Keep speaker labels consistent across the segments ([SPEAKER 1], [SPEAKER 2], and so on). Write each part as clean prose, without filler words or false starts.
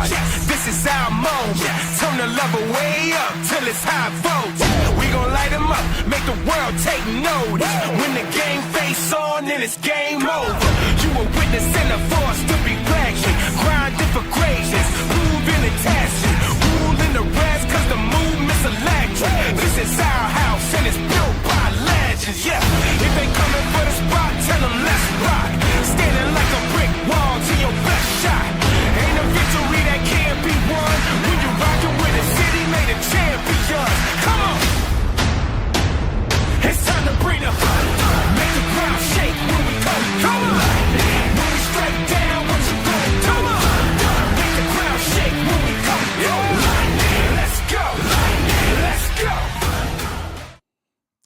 [SPEAKER 1] start. This is our moment. Turn the level way up till it's high voltage. We gon' light them up, make the world take notice. When the game face on, then it's game over. You a witness and a force to be reckoned. Grinding for greatness, moving and tasking. Ruling the rest cause the movement's electric. This is our house and it's built by legends, yeah. If they coming for the spot, tell them let's rock. Standing like a brick wall to your best shot. Ain't a victory that can't be won when you rockin' with a city made of champions. Come on! It's time to bring the thunder. Make the ground shake when we come. Come on! When we strike down, what you gon' do? Come on! Make the ground shake when we come. Let's go! Let's go!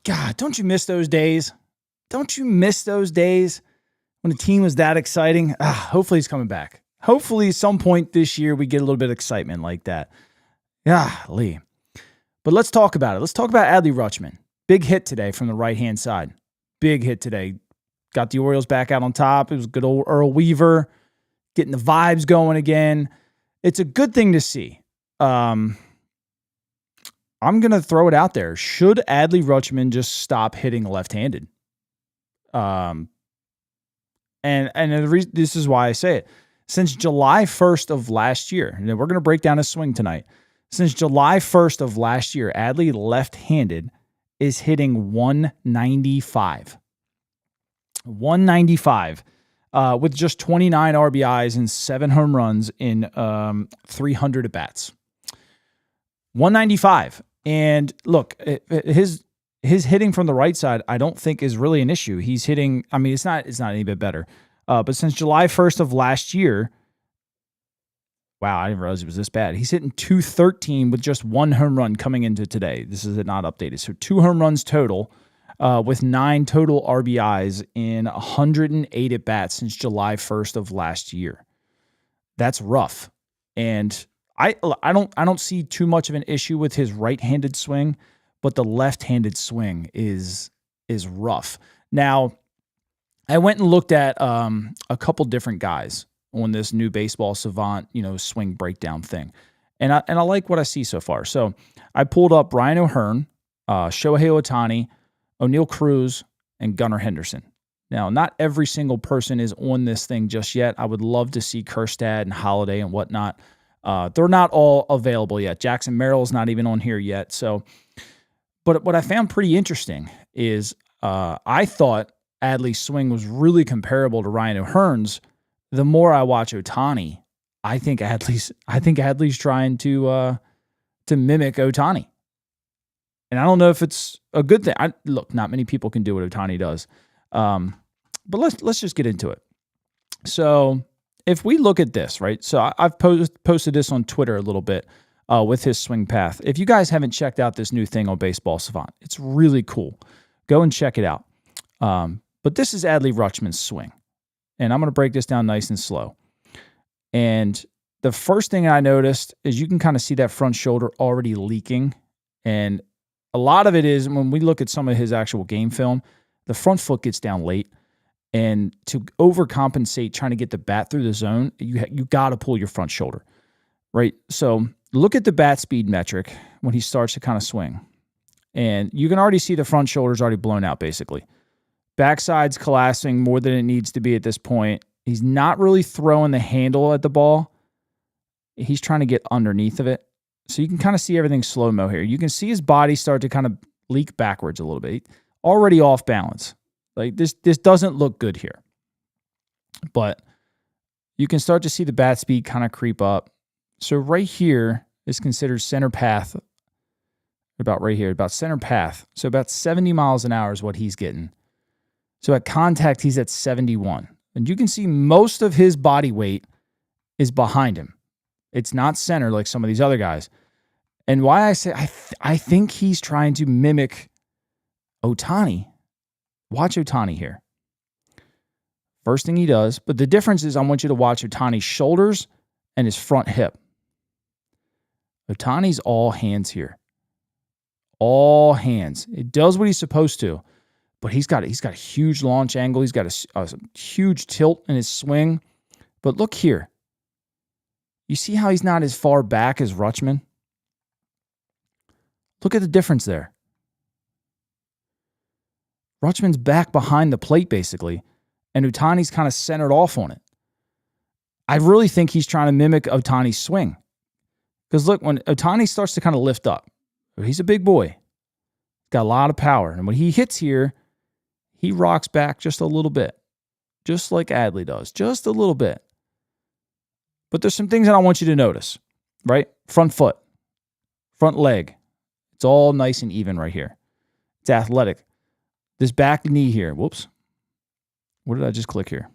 [SPEAKER 2] God, don't you miss those days? Don't you miss those days when the team was that exciting? Hopefully he's coming back. Hopefully at some point this year we get a little bit of excitement like that. Lee. But let's talk about it. Let's talk about Adley Rutschman. Big hit today from the right-hand side. Big hit today. Got the Orioles back out on top. It was good old Earl Weaver getting the vibes going again. It's a good thing to see. I'm going to throw it out there. Should Adley Rutschman just stop hitting left-handed? And the reason, this is why I say it. Since July 1st of last year, and we're going to break down his swing tonight. Since July 1st of last year, Adley left-handed is hitting 195. 195 with just 29 RBIs and 7 home runs in 300 at-bats. 195. And look, his hitting from the right side, I don't think is really an issue. He's hitting, I mean, it's not any bit better. But since July 1st of last year, wow, I didn't realize it was this bad. He's hitting 213 with just 1 home run coming into today. This is not updated. So 2 home runs total with 9 total RBIs in 108 at-bats since July 1st of last year. That's rough. And I don't see too much of an issue with his right-handed swing, but the left-handed swing is rough. Now, I went and looked at a couple different guys on this new Baseball Savant, swing breakdown thing. And I like what I see so far. So I pulled up Ryan O'Hearn, Shohei Ohtani, O'Neal Cruz, and Gunnar Henderson. Now, not every single person is on this thing just yet. I would love to see Kjerstad and Holiday and whatnot. They're not all available yet. Jackson Merrill's not even on here yet. So, but what I found pretty interesting is I thought Adley's swing was really comparable to Ryan O'Hearn's. The more I watch Ohtani, I think Adley's trying to mimic Ohtani. And I don't know if it's a good thing. Look, not many people can do what Ohtani does. But let's just get into it. So if we look at this, right? So I've posted this on Twitter a little bit with his swing path. If you guys haven't checked out this new thing on Baseball Savant, it's really cool. Go and check it out. But this is Adley Rutschman's swing. And I'm going to break this down nice and slow. And the first thing I noticed is you can kind of see that front shoulder already leaking. And a lot of it is when we look at some of his actual game film, the front foot gets down late. And to overcompensate trying to get the bat through the zone, you got to pull your front shoulder, right? So look at the bat speed metric when he starts to kind of swing. And you can already see the front shoulder's already blown out, basically. Backside's collapsing more than it needs to be at this point. He's not really throwing the handle at the ball. He's trying to get underneath of it. So you can kind of see everything slow-mo here. You can see his body start to kind of leak backwards a little bit. Already off balance. Like this doesn't look good here. But you can start to see the bat speed kind of creep up. So right here is considered center path. About right here, about center path. So about 70 miles an hour is what he's getting. So at contact, he's at 71. And you can see most of his body weight is behind him. It's not center like some of these other guys. And why I say I think he's trying to mimic Ohtani. Watch Ohtani here. First thing he does, but the difference is I want you to watch Ohtani's shoulders and his front hip. Ohtani's all hands here. All hands. It does what he's supposed to. But he's got a huge launch angle. He's got a huge tilt in his swing. But look here. You see how he's not as far back as Rutschman? Look at the difference there. Rutschman's back behind the plate, basically, and Ohtani's kind of centered off on it. I really think he's trying to mimic Ohtani's swing. Because look, when Ohtani starts to kind of lift up, he's a big boy. Got a lot of power. And when he hits here, he rocks back just a little bit. Just like Adley does. Just a little bit. But there's some things that I want you to notice, right? Front foot. Front leg. It's all nice and even right here. It's athletic. This back knee here. Whoops. What did I just click here?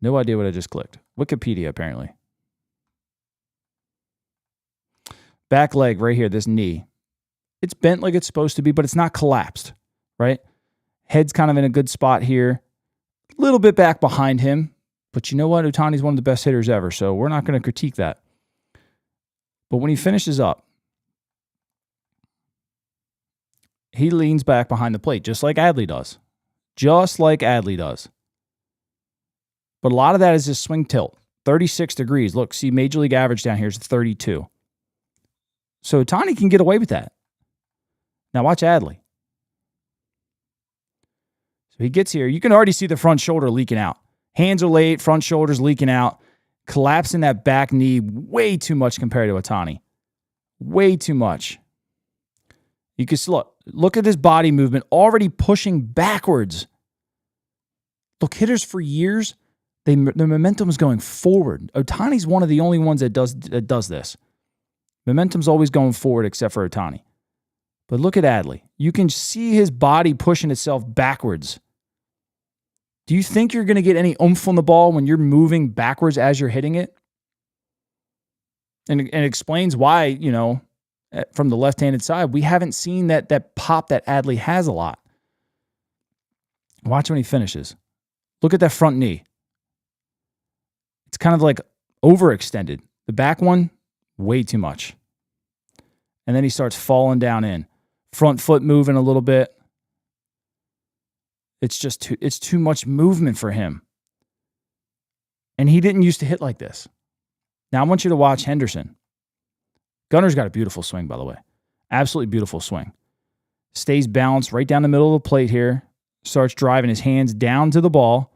[SPEAKER 2] No idea what I just clicked. Wikipedia, apparently. Back leg right here, this knee. It's bent like it's supposed to be, but it's not collapsed, right? Head's kind of in a good spot here. A little bit back behind him. But you know what? Ohtani's one of the best hitters ever, so we're not going to critique that. But when he finishes up, he leans back behind the plate, just like Adley does. Just like Adley does. But a lot of that is his swing tilt. 36 degrees. Look, see, Major League average down here is 32. So Ohtani can get away with that. Now watch Adley. So he gets here. You can already see the front shoulder leaking out. Hands are late, front shoulders leaking out. Collapsing that back knee way too much compared to Ohtani. Way too much. You can look at his body movement already pushing backwards. Look, hitters for years, their momentum is going forward. Ohtani's one of the only ones that does this. Momentum's always going forward except for Ohtani. But look at Adley. You can see his body pushing itself backwards. Do you think you're going to get any oomph on the ball when you're moving backwards as you're hitting it? And it explains why, from the left-handed side, we haven't seen that pop that Adley has a lot. Watch when he finishes. Look at that front knee. It's kind of like overextended. The back one, way too much. And then he starts falling down in. Front foot moving a little bit. It's too much movement for him. And he didn't used to hit like this. Now I want you to watch Henderson. Gunner's got a beautiful swing, by the way. Absolutely beautiful swing. Stays balanced right down the middle of the plate here. Starts driving his hands down to the ball.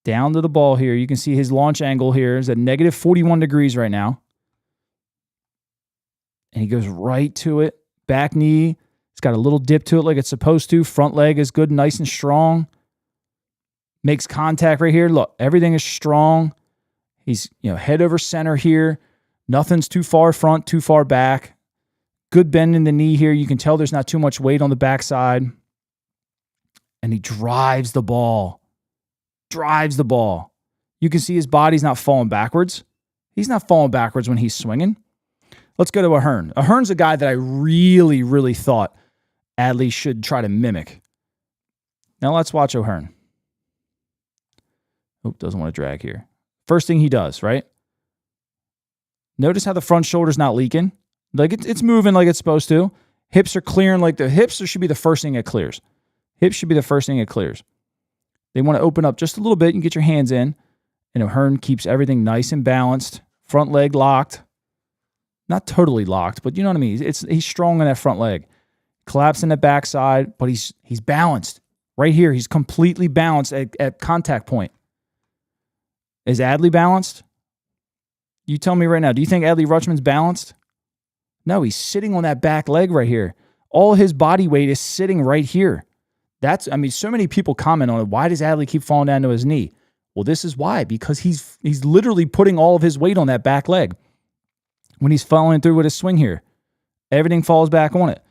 [SPEAKER 2] Down to the ball here. You can see his launch angle here is at negative 41 degrees right now. And he goes right to it. Back knee. It's got a little dip to it like it's supposed to. Front leg is good, nice and strong. Makes contact right here. Look, everything is strong. He's, head over center here. Nothing's too far front, too far back. Good bend in the knee here. You can tell there's not too much weight on the backside. And he drives the ball. Drives the ball. You can see his body's not falling backwards. He's not falling backwards when he's swinging. Let's go to Ahern. Ahern's a guy that I really, really thought Adley should try to mimic. Now let's watch Ahern. Oh, doesn't want to drag here. First thing he does, right? Notice how the front shoulder's not leaking. Like it's moving like it's supposed to. Hips are clearing like the hips should be the first thing it clears. Hips should be the first thing it clears. They want to open up just a little bit and get your hands in. And Ahern keeps everything nice and balanced. Front leg locked. Not totally locked, but you know what I mean. He's strong on that front leg. Collapsing the backside, but he's balanced. Right here, he's completely balanced at contact point. Is Adley balanced? You tell me right now, do you think Adley Rutschman's balanced? No, he's sitting on that back leg right here. All his body weight is sitting right here. So many people comment on it. Why does Adley keep falling down to his knee? Well, this is why. Because he's literally putting all of his weight on that back leg. When he's following through with his swing here, everything falls back on it.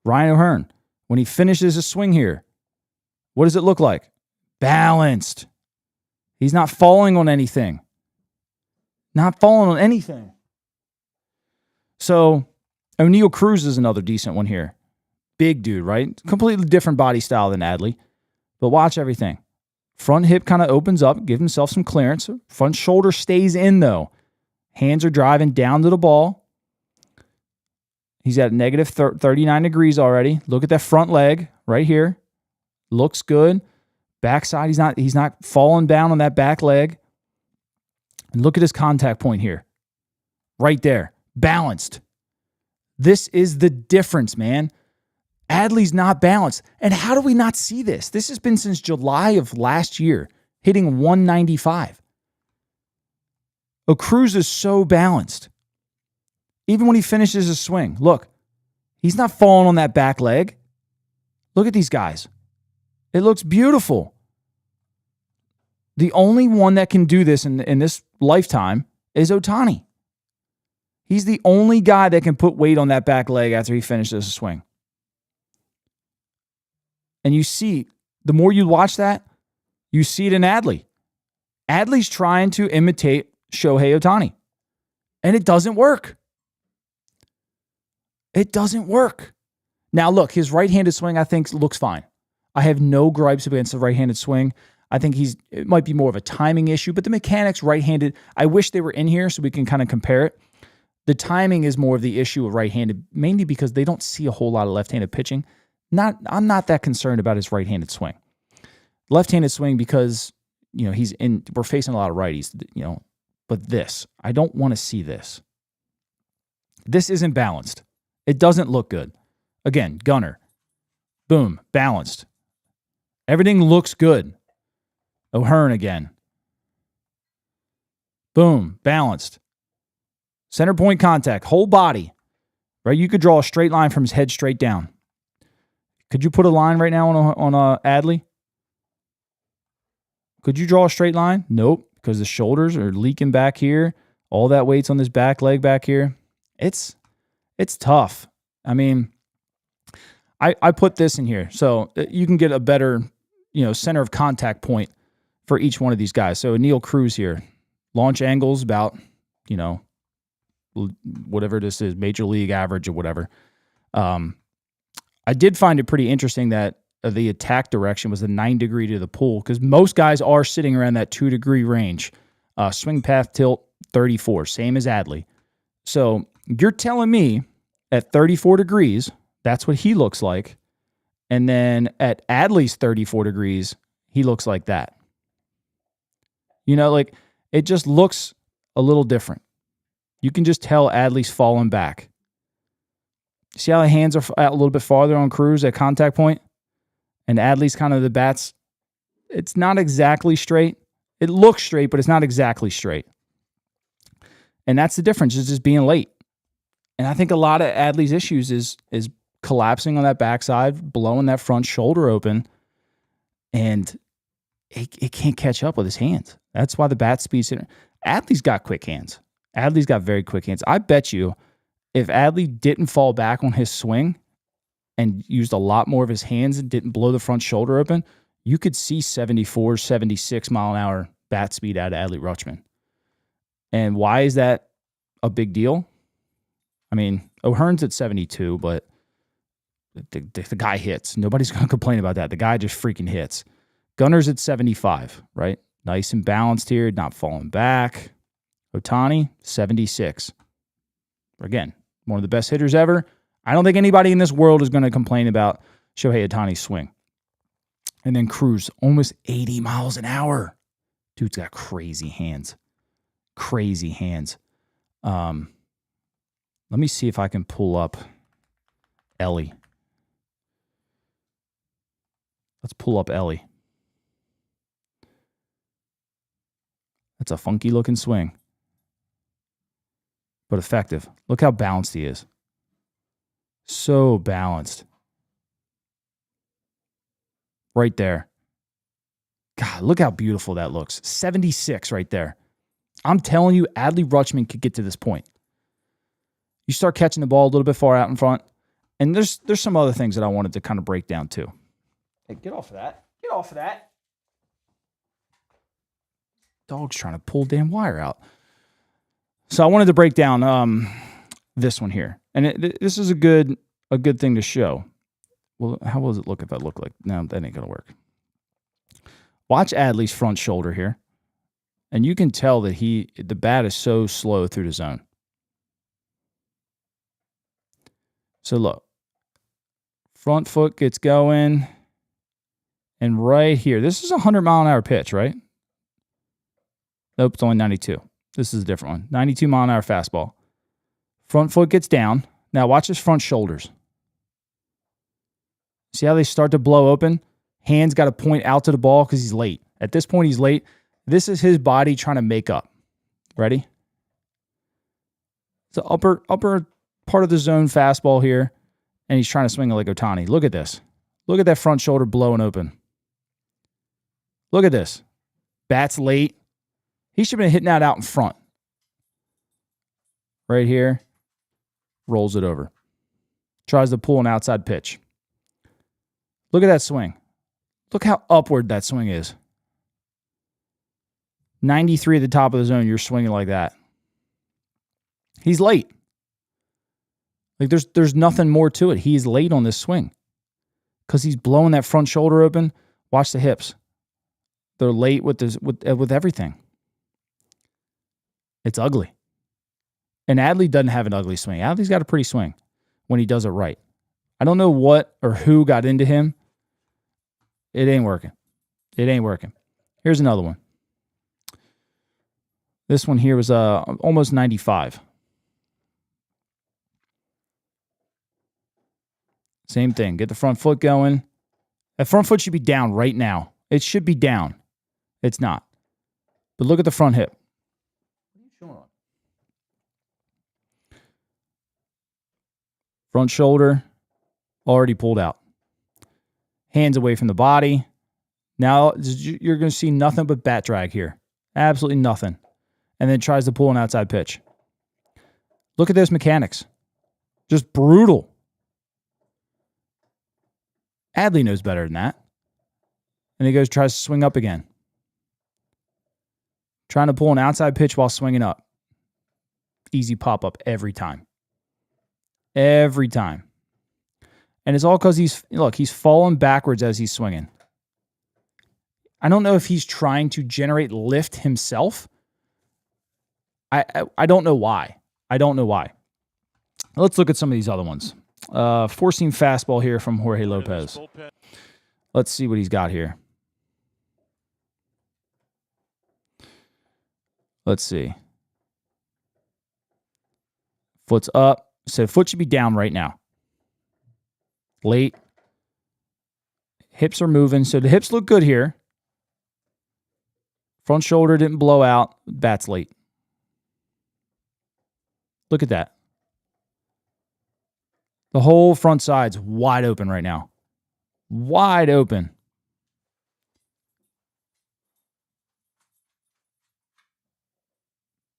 [SPEAKER 2] Ryan Ahern, when he finishes his swing here, what does it look like? Balanced. He's not falling on anything. Not falling on anything. So, O'Neal Cruz is another decent one here. Big dude, right? Completely different body style than Adley. But watch everything. Front hip kind of opens up, give himself some clearance. Front shoulder stays in, though. Hands are driving down to the ball. He's at negative 39 degrees already. Look at that front leg right here. Looks good. Backside, he's not falling down on that back leg. And look at his contact point here. Right there. Balanced. This is the difference, man. Adley's not balanced. And how do we not see this? This has been since July of last year, hitting 195. Cruz is so balanced. Even when he finishes his swing, look, he's not falling on that back leg. Look at these guys. It looks beautiful. The only one that can do this in this lifetime is Ohtani. He's the only guy that can put weight on that back leg after he finishes a swing. And you see, the more you watch that, you see it in Adley. Adley's trying to imitate Shohei Ohtani. And it doesn't work. It doesn't work. Now, look, his right-handed swing, I think, looks fine. I have no gripes against the right-handed swing. I think it might be more of a timing issue, but the mechanics right-handed, I wish they were in here so we can kind of compare it. The timing is more of the issue of right-handed, mainly because they don't see a whole lot of left-handed pitching. I'm not that concerned about his right-handed swing. Left-handed swing because, we're facing a lot of righties, but this, I don't want to see this. This isn't balanced. It doesn't look good. Again, gunner. Boom, balanced. Everything looks good. O'Hearn again. Boom, balanced. Center point contact, whole body. Right? You could draw a straight line from his head straight down. Could you put a line right now on Adley? Could you draw a straight line? Nope, because the shoulders are leaking back here. All that weight's on this back leg back here. It's tough. I mean, I put this in here so you can get a better, center of contact point for each one of these guys. So Neil Cruz here, launch angles about, whatever this is, major league average or whatever. I did find it pretty interesting that the attack direction was a 9 degree to the pool because most guys are sitting around that 2 degree range. Swing path tilt 34, same as Adley. So you're telling me at 34 degrees, that's what he looks like. And then at Adley's 34 degrees, he looks like that. It just looks a little different. You can just tell Adley's falling back. See how the hands are out a little bit farther on Cruz at contact point? And Adley's kind of the bats. It's not exactly straight. It looks straight, but it's not exactly straight. And that's the difference, is just being late. And I think a lot of Adley's issues is collapsing on that backside, blowing that front shoulder open, and it can't catch up with his hands. That's why the bat speed's in. Adley's got quick hands. Adley's got very quick hands. I bet you if Adley didn't fall back on his swing and used a lot more of his hands and didn't blow the front shoulder open, you could see 74, 76 mile an hour bat speed out of Adley Rutschman. And why is that a big deal? I mean, O'Hearn's at 72, but the guy hits. Nobody's going to complain about that. The guy just freaking hits. Gunner's at 75, right? Nice and balanced here, not falling back. Ohtani, 76. Again, one of the best hitters ever. I don't think anybody in this world is going to complain about Shohei Ohtani's swing. And then Cruz, almost 80 miles an hour. Dude's got crazy hands. Crazy hands. Let me see if I can pull up Ellie. Let's pull up Ellie. That's a funky looking swing, but effective. Look how balanced he is. So balanced. Right there. God, look how beautiful that looks. 76 right there. I'm telling you, Adley Rutschman could get to this point. You start catching the ball a little bit far out in front, and there's some other things that I wanted to kind of break down too. Hey, get off of that. Get off of that. Dog's trying to pull damn wire out. So I wanted to break down this one here. And this is a good thing to show. Well, how does it look if I look like... No, that ain't going to work. Watch Adley's front shoulder here. And you can tell that the bat is so slow through the zone. So look. Front foot gets going. And right here, this is a 100 mile an hour pitch, right? Nope, it's only 92. This is a different one. 92 mile an hour fastball. Front foot gets down. Now watch his front shoulders. See how they start to blow open? Hands got to point out to the ball because he's late. At this point, he's late. This is his body trying to make up. Ready? It's the upper part of the zone fastball here, and he's trying to swing it like Ohtani. Look at this. Look at that front shoulder blowing open. Look at this. Bat's late. He should have been hitting that out in front. Right here. Rolls it over. Tries to pull an outside pitch. Look at that swing. Look how upward that swing is. 93 at the top of the zone, you're swinging like that. He's late. Like there's nothing more to it. He's late on this swing because he's blowing that front shoulder open. Watch the hips. They're late with everything. It's ugly. And Adley doesn't have an ugly swing. Adley's got a pretty swing when he does it right. I don't know what or who got into him. It ain't working. It ain't working. Here's another one. This one here was almost 95. Same thing. Get the front foot going. That front foot should be down right now. It should be down. It's not. But look at the front hip. What are you showing on? Front shoulder already pulled out. Hands away from the body. Now you're going to see nothing but bat drag here. Absolutely nothing. And then tries to pull an outside pitch. Look at those mechanics. Just brutal. Adley knows better than that. And he tries to swing up again. Trying to pull an outside pitch while swinging up. Easy pop-up every time. Every time. And it's all because he's falling backwards as he's swinging. I don't know if he's trying to generate lift himself. I don't know why. I don't know why. Let's look at some of these other ones. Four-seam fastball here from Jorge Lopez. Let's see what he's got here. Let's see. Foot's up. So foot should be down right now. Late. Hips are moving. So the hips look good here. Front shoulder didn't blow out. Bat's late. Look at that. The whole front side's wide open right now. Wide open.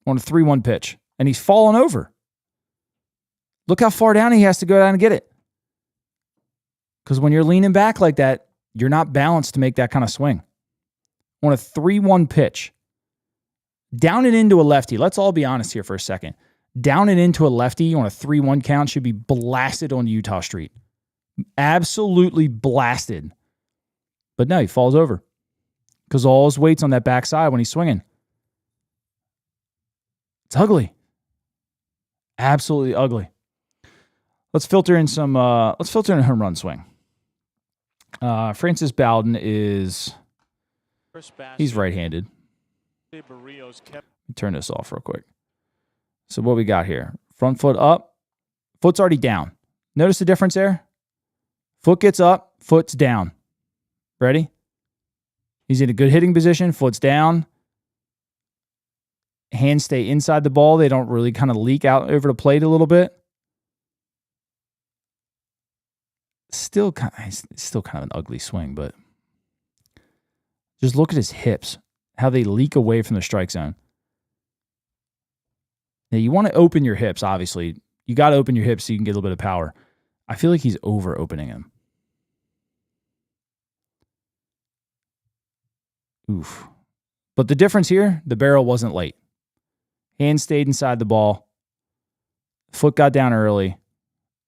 [SPEAKER 2] On a 3-1 pitch. And he's falling over. Look how far down he has to go down and get it. Because when you're leaning back like that, you're not balanced to make that kind of swing. On a 3-1 pitch. Down and into a lefty. Let's all be honest here for a second. Down and into a lefty on a 3-1 count should be blasted on Utah Street. Absolutely blasted. But no, he falls over. Because all his weight's on that backside when he's swinging. It's ugly. Absolutely ugly. Let's filter in a home run swing. Francis Bowden he's right-handed. Turn this off real quick. So what we got here? Front foot up. Foot's already down. Notice the difference there? Foot gets up. Foot's down. Ready? He's in a good hitting position. Foot's down. Hands stay inside the ball. They don't really kind of leak out over the plate a little bit. Still kind of an ugly swing, but just look at his hips, how they leak away from the strike zone. Now, you want to open your hips, obviously. You got to open your hips so you can get a little bit of power. I feel like he's over-opening him. Oof. But the difference here, the barrel wasn't late. Hand stayed inside the ball. Foot got down early,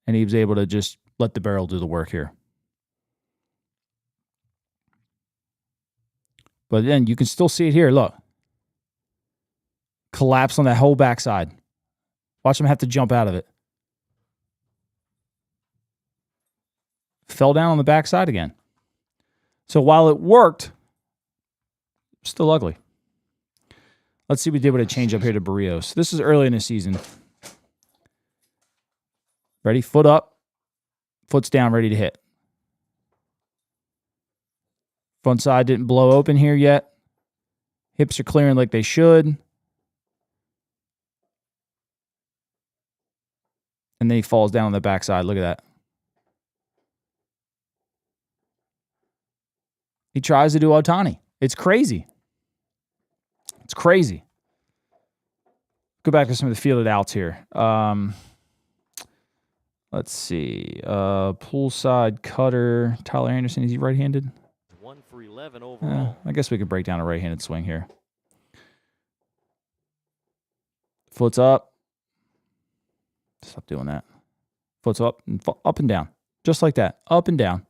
[SPEAKER 2] and he was able to just let the barrel do the work here. But then you can still see it here. Look. Collapse on that whole backside. Watch him have to jump out of it. Fell down on the backside again. So while it worked, still ugly. Let's see what he did with a change up here to Barrios. This is early in the season. Ready? Foot up. Foot's down, ready to hit. Front side didn't blow open here yet. Hips are clearing like they should. And then he falls down on the backside. Look at that. He tries to do Ohtani. It's crazy. It's crazy. Go back to some of the fielded outs here. Let's see. Poolside cutter. Tyler Anderson, is he right-handed?
[SPEAKER 3] 1 for 11 overall.
[SPEAKER 2] I guess we could break down a right-handed swing here. Foot's up. Stop doing that. Foot's up and down. Just like that. Up and down.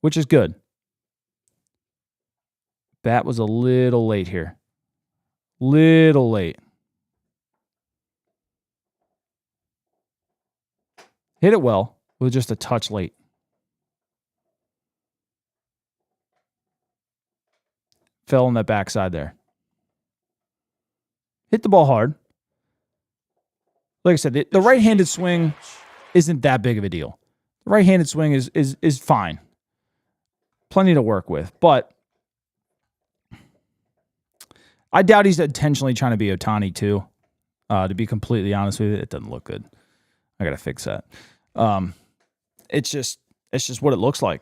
[SPEAKER 2] Which is good. Bat was a little late here. Little late. Hit it well, with just a touch late. Fell on that backside there. Hit the ball hard. Like I said, the right-handed swing isn't that big of a deal. The right-handed swing is fine. Plenty to work with. But I doubt he's intentionally trying to be Ohtani too. To be completely honest with you, it doesn't look good. I gotta fix that. It's just what it looks like.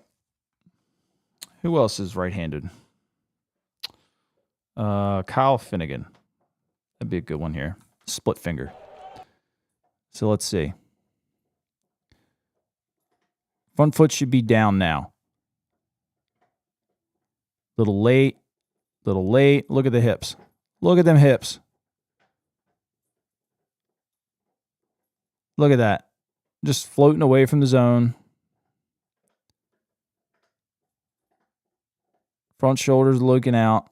[SPEAKER 2] Who else is right-handed? Kyle Finnegan. That'd be a good one here. Split finger. So let's see. Front foot should be down now. Little late. Little late. Look at the hips. Look at them hips. Look at that. Just floating away from the zone. Front shoulders looking out.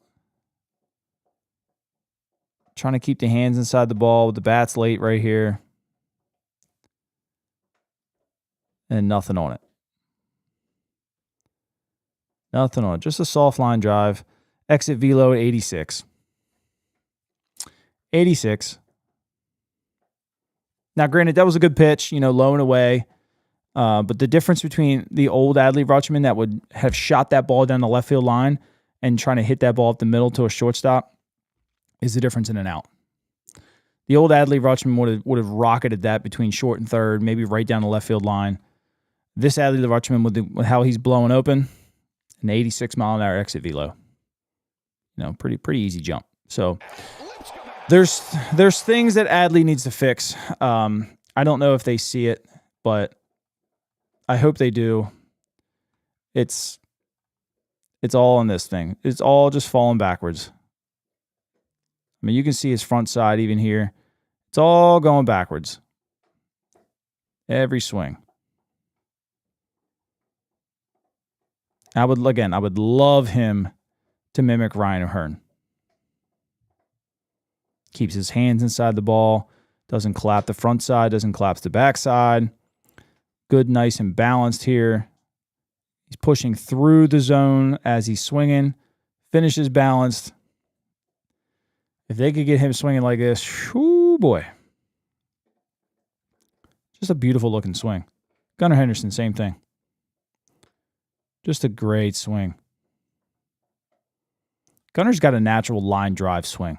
[SPEAKER 2] Trying to keep the hands inside the ball with the bats late right here. And nothing on it. Nothing on it. Just a soft line drive. Exit velo at 86. 86. Now, granted, that was a good pitch, low and away. But the difference between the old Adley Rutschman that would have shot that ball down the left field line and trying to hit that ball up the middle to a shortstop is the difference in and out. The old Adley Rutschman would have rocketed that between short and third, maybe right down the left field line. This Adley Rutschman, with how he's blowing open, an 86 mile an hour exit velo. Pretty easy jump. So there's things that Adley needs to fix. I don't know if they see it, but I hope they do. It's all in this thing. It's all just falling backwards. I mean, you can see his front side even here. It's all going backwards. Every swing. I would love him to mimic Ryan O'Hearn. Keeps his hands inside the ball. Doesn't clap the front side. Doesn't collapse the back side. Good, nice, and balanced here. He's pushing through the zone as he's swinging. Finishes balanced. If they could get him swinging like this, whoo boy. Just a beautiful looking swing. Gunnar Henderson, same thing. Just a great swing. Gunnar's got a natural line drive swing.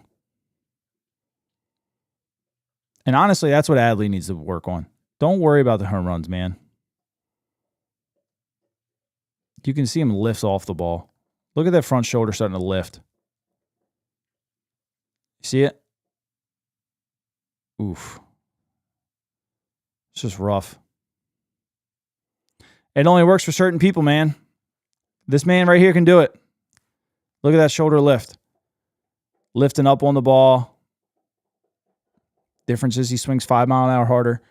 [SPEAKER 2] And honestly, that's what Adley needs to work on. Don't worry about the home runs, man. You can see him lift off the ball. Look at that front shoulder starting to lift. See it? Oof. It's just rough. It only works for certain people, man. This man right here can do it. Look at that shoulder lift. Lifting up on the ball. Difference is he swings 5 mile an hour harder.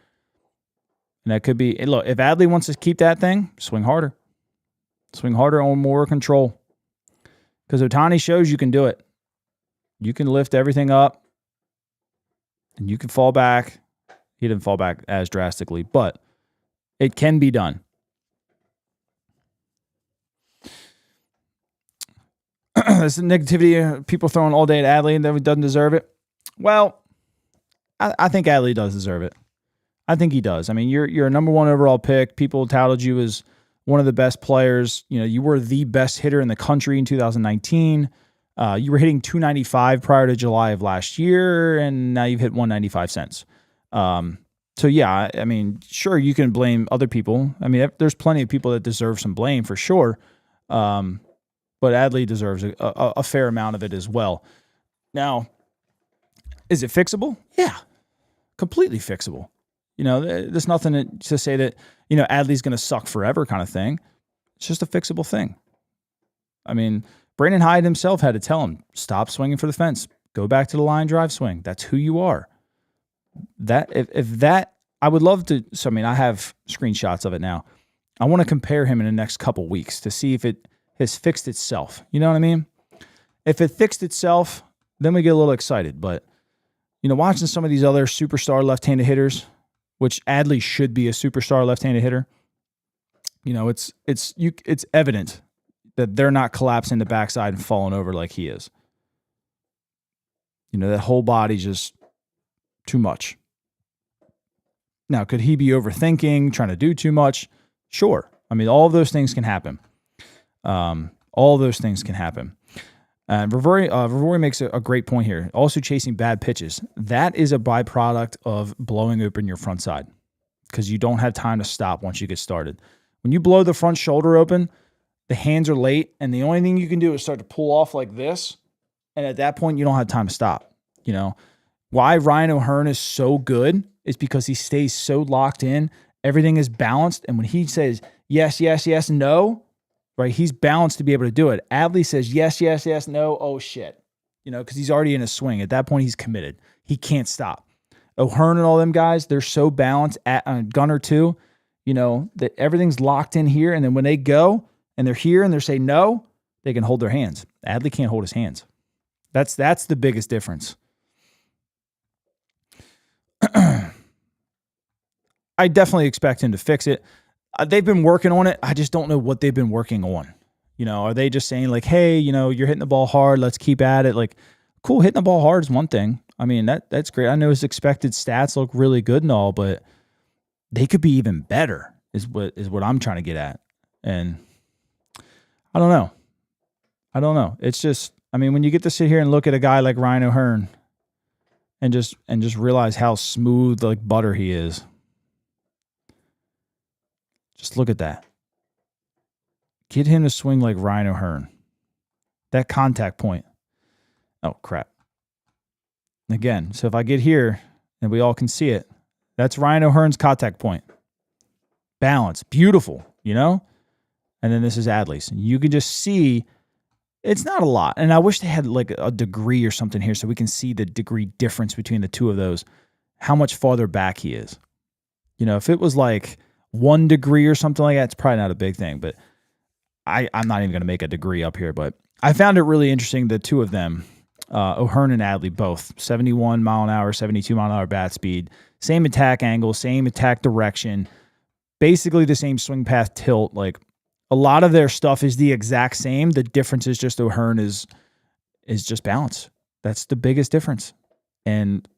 [SPEAKER 2] And that could be, look, if Adley wants to keep that thing, swing harder. Swing harder on more control. Because Ohtani shows you can do it. You can lift everything up. And you can fall back. He didn't fall back as drastically, but it can be done. This negativity people throwing all day at Adley and that he doesn't deserve it. Well, I think Adley does deserve it. I think he does. I mean, you're a number 1 overall pick. People touted you as one of the best players. You know, you were the best hitter in the country in 2019. You were hitting 295 prior to July of last year, and now you've hit 195 since. So yeah, I mean, sure, you can blame other people. I mean, there's plenty of people that deserve some blame for sure. But Adley deserves a fair amount of it as well. Now, is it fixable? Yeah, completely fixable. You know, there's nothing to say that, you know, Adley's going to suck forever kind of thing. It's just a fixable thing. I mean, Brandon Hyde himself had to tell him, stop swinging for the fence. Go back to the line drive swing. That's who you are. That if that, I would love to. So, I mean, I have screenshots of it now. I want to compare him in the next couple weeks to see if it has fixed itself. You know what I mean? If it fixed itself, then we get a little excited. But, you know, watching some of these other superstar left-handed hitters, which Adley should be a superstar left-handed hitter, you know, it's evident that they're not collapsing the backside and falling over like he is. You know, that whole body just too much. Now, could he be overthinking, trying to do too much? Sure. I mean, all of those things can happen. All those things can happen. And Rory makes a great point here. Also chasing bad pitches. That is a byproduct of blowing open your front side because you don't have time to stop once you get started. When you blow the front shoulder open, the hands are late, and the only thing you can do is start to pull off like this. And at that point, you don't have time to stop. You know, why Ryan O'Hearn is so good is because he stays so locked in. Everything is balanced. And when he says yes, yes, yes, no, right, he's balanced to be able to do it. Adley says yes, yes, yes, no, oh shit. You know, because he's already in a swing. At that point, he's committed. He can't stop. O'Hearn and all them guys, they're so balanced. Gunner too, you know, that everything's locked in here. And then when they go and they're here and they're saying no, they can hold their hands. Adley can't hold his hands. That's the biggest difference. I definitely expect him to fix it. They've been working on it. I just don't know what they've been working on. You know, are they just saying like, hey, you know, you're hitting the ball hard. Let's keep at it. Like, cool, hitting the ball hard is one thing. I mean, that's great. I know his expected stats look really good and all, but they could be even better is what I'm trying to get at. And I don't know. It's just, I mean, when you get to sit here and look at a guy like Ryan O'Hearn and just realize how smooth like butter he is. Just look at that. Get him to swing like Ryan O'Hearn. That contact point. Oh, crap. Again, so if I get here and we all can see it, that's Ryan O'Hearn's contact point. Balance. Beautiful, you know? And then this is Adley's. You can just see it's not a lot. And I wish they had like a degree or something here so we can see the degree difference between the two of those, how much farther back he is. You know, if it was like 1 degree or something like that, it's probably not a big thing, but I'm not even going to make a degree up here, but I found it really interesting, the two of them, O'Hearn and Adley, both 71 mile an hour, 72 mile an hour bat speed, same attack angle, same attack direction, basically the same swing path tilt. Like a lot of their stuff is the exact same. The difference is just O'Hearn is just balance. That's the biggest difference. And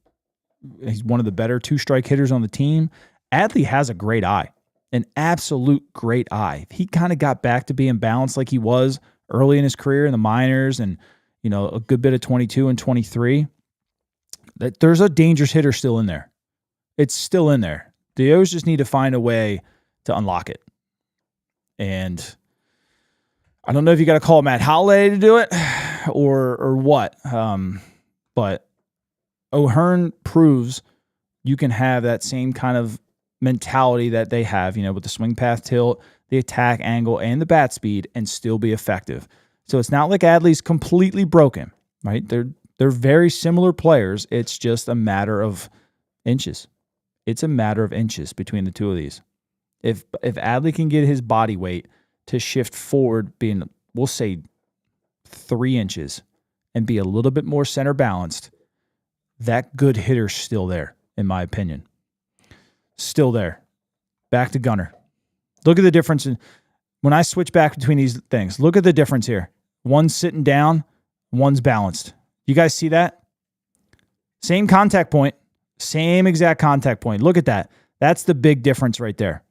[SPEAKER 2] he's one of the better 2-strike hitters on the team. Adley has a great eye. An absolute great eye. He kind of got back to being balanced like he was early in his career in the minors and, you know, a good bit of 22 and 23. That there's a dangerous hitter still in there. It's still in there. The O's just need to find a way to unlock it. And I don't know if you got to call Matt Holliday to do it or what. But O'Hearn proves you can have that same kind of mentality that they have, you know, with the swing path tilt, the attack angle, and the bat speed, and still be effective. So it's not like Adley's completely broken, right? They're very similar players. It's just a matter of inches. It's a matter of inches between the two of these. If Adley can get his body weight to shift forward, being, we'll say 3 inches, and be a little bit more center balanced, that good hitter's still there, in my opinion. Still there. Back to Gunner. Look at the difference when I switch back between these things. Look at the difference here. One's sitting down, one's balanced. You guys see that? Same contact point, same exact contact point. Look at that. That's the big difference right there.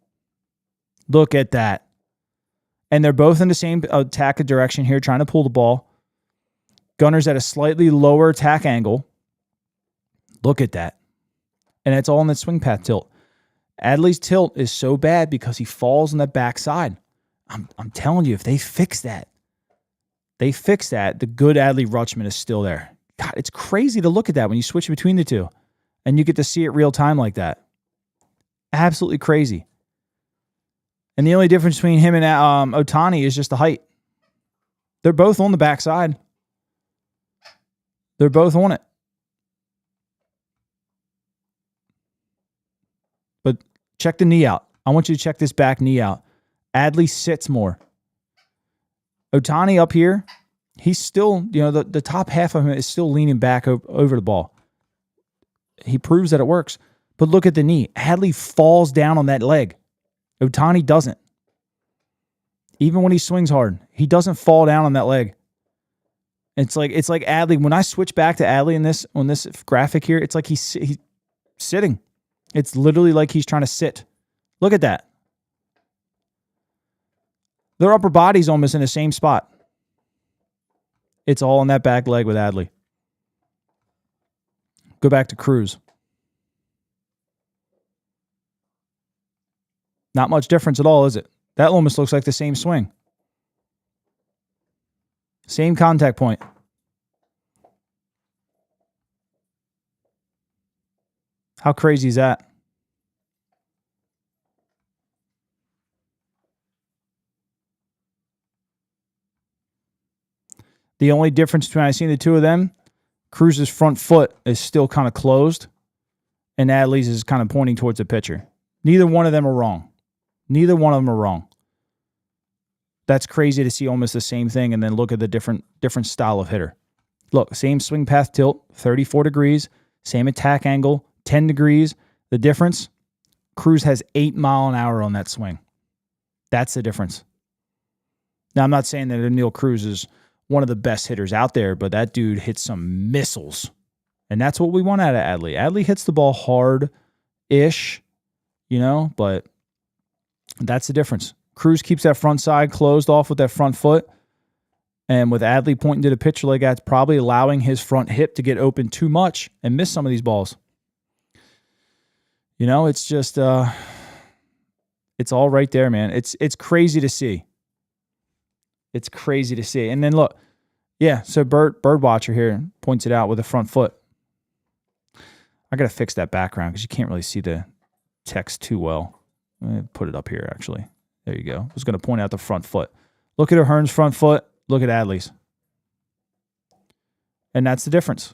[SPEAKER 2] Look at that. And they're both in the same attack direction here, trying to pull the ball. Gunner's at a slightly lower attack angle. Look at that. And it's all in that swing path tilt. Adley's tilt is so bad because he falls on the backside. I'm telling you, if they fix that, the good Adley Rutschman is still there. God, it's crazy to look at that when you switch between the two and you get to see it real time like that. Absolutely crazy. And the only difference between him and Ohtani is just the height. They're both on the backside. They're both on it. But check the knee out. I want you to check this back knee out. Adley sits more. Ohtani up here, he's still, the top half of him is still leaning back over the ball. He proves that it works. But look at the knee. Adley falls down on that leg. Ohtani doesn't. Even when he swings hard, he doesn't fall down on that leg. It's like Adley. When I switch back to Adley on this graphic here, it's like he's sitting. It's literally like he's trying to sit. Look at that. Their upper body's almost in the same spot. It's all on that back leg with Adley. Go back to Cruz. Not much difference at all, is it? That almost looks like the same swing. Same contact point. How crazy is that? The only difference between I seen the two of them, Cruz's front foot is still kind of closed, and Adley's is kind of pointing towards the pitcher. Neither one of them are wrong. Neither one of them are wrong. That's crazy to see almost the same thing, and then look at the different style of hitter. Look, same swing path tilt, 34 degrees, same attack angle, 10 degrees. The difference, Cruz has 8 mile an hour on that swing. That's the difference. Now, I'm not saying that Neil Cruz is one of the best hitters out there, but that dude hits some missiles. And that's what we want out of Adley. Adley hits the ball hard-ish, but that's the difference. Cruz keeps that front side closed off with that front foot. And with Adley pointing to the pitcher like that, it's probably allowing his front hip to get open too much and miss some of these balls. It's just, it's all right there, man. It's crazy to see. It's crazy to see. And then look, yeah, so Bird Watcher here points it out with the front foot. I got to fix that background because you can't really see the text too well. Let me put it up here, actually. There you go. I was going to point out the front foot. Look at O'Hearn's front foot. Look at Adley's. And that's the difference.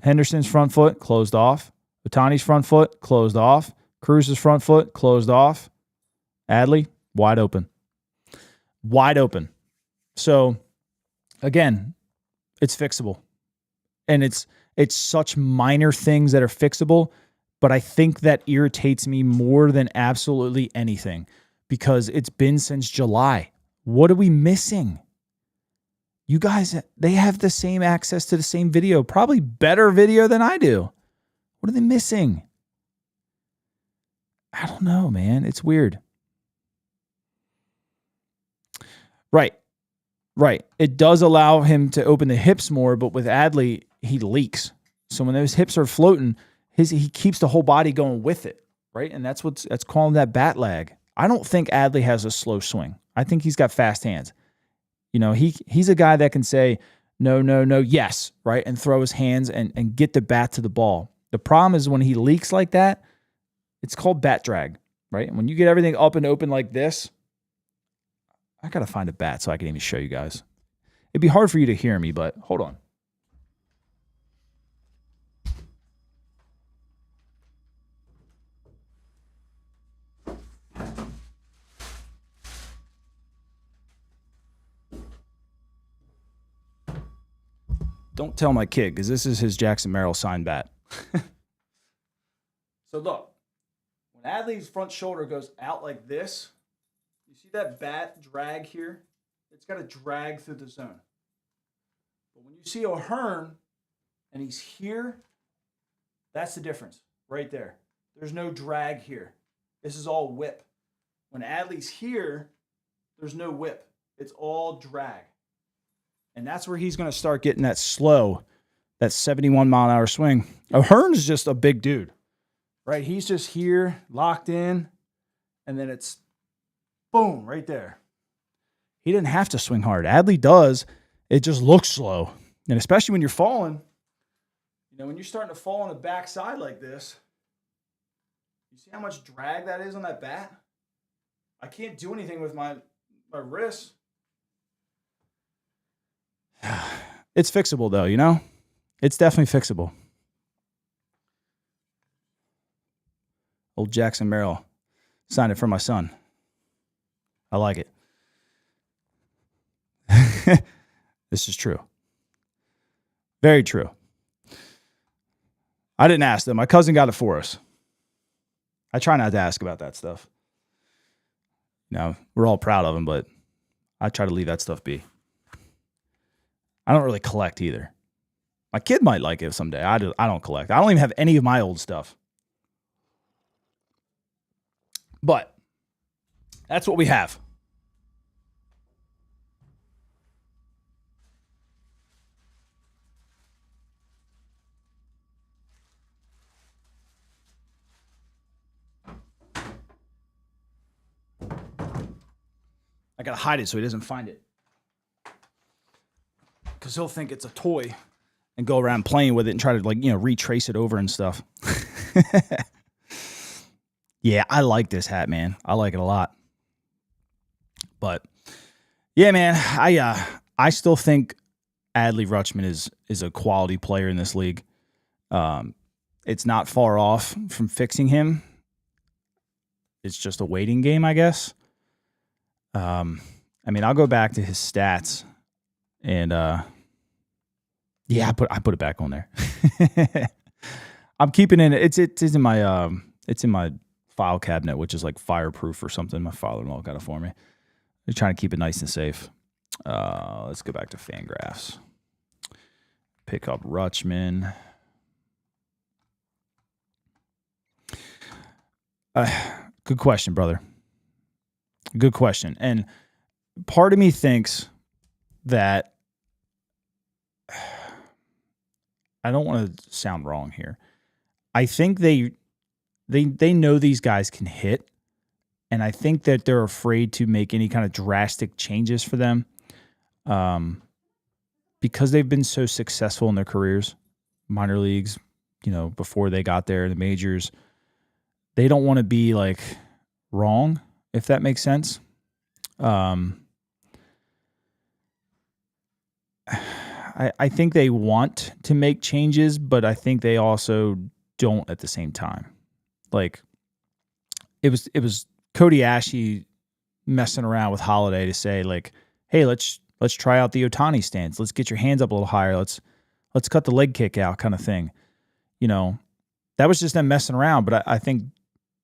[SPEAKER 2] Henderson's front foot, closed off. Ohtani's front foot, closed off. Cruz's front foot, closed off. Adley, wide open. Wide open. So, again, it's fixable. And it's such minor things that are fixable, but I think that irritates me more than absolutely anything because it's been since July. What are we missing? You guys, they have the same access to the same video, probably better video than I do. What are they missing? I don't know, man. It's weird. Right. It does allow him to open the hips more, but with Adley, he leaks. So when those hips are floating, he keeps the whole body going with it, right? And that's calling that bat lag. I don't think Adley has a slow swing. I think he's got fast hands. He's a guy that can say no, yes, right, and throw his hands and get the bat to the ball. The problem is when he leaks like that, it's called bat drag, right? And when you get everything up and open like this, I got to find a bat so I can even show you guys. It'd be hard for you to hear me, but hold on. Don't tell my kid, because this is his Jackson Merrill signed bat. So look, when Adley's front shoulder goes out like this, you see that bat drag here? It's got to drag through the zone. But when you see O'Hearn and he's here, that's the difference right there. There's no drag here. This is all whip. When Adley's here, there's no whip. It's all drag. And that's where he's going to start getting that slow, that 71 mile an hour swing. O'Hearn's just a big dude, right? He's just here, locked in, and then it's boom, right there. He didn't have to swing hard. Adley does. It just looks slow. And especially when you're falling, when you're starting to fall on the backside like this, you see how much drag that is on that bat? I can't do anything with my wrist. It's fixable, though, It's definitely fixable. Old Jackson Merrill signed it for my son. I like it. This is true. Very true. I didn't ask them. My cousin got it for us. I try not to ask about that stuff. We're all proud of him, but I try to leave that stuff be. I don't really collect either. My kid might like it someday. I don't collect. I don't even have any of my old stuff. But that's what we have. I got to hide it so he doesn't find it. Because he'll think it's a toy and go around playing with it and try to, retrace it over and stuff. Yeah, I like this hat, man. I like it a lot. But, yeah, man, I still think Adley Rutschman is a quality player in this league. It's not far off from fixing him. It's just a waiting game, I guess. I'll go back to his stats, and I put it back on there. I'm keeping it. It's in my file cabinet, which is like fireproof or something. My father-in-law got it for me. They're trying to keep it nice and safe. Let's go back to Fangraphs. Pick up Rutschman. Good question, brother. Good question. And part of me thinks that I don't want to sound wrong here. I think they know these guys can hit, and I think that they're afraid to make any kind of drastic changes for them because they've been so successful in their careers, minor leagues, before they got there, the majors. They don't want to be wrong, if that makes sense. I think they want to make changes, but I think they also don't at the same time. It was Cody Ashley messing around with Holiday to say hey, let's try out the Ohtani stance. Let's get your hands up a little higher. Let's cut the leg kick out, kind of thing. That was just them messing around. But I think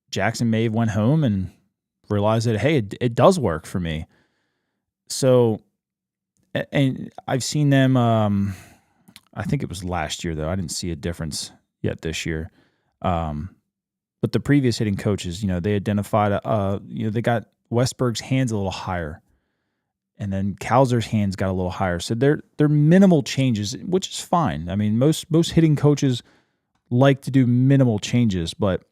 [SPEAKER 2] Jackson may have went home and realized that, hey, it does work for me. So, and I've seen them, I think it was last year, though. I didn't see a difference yet this year. But the previous hitting coaches, they identified, they got Westberg's hands a little higher. And then Kowser's hands got a little higher. So they're minimal changes, which is fine. I mean, most hitting coaches like to do minimal changes, but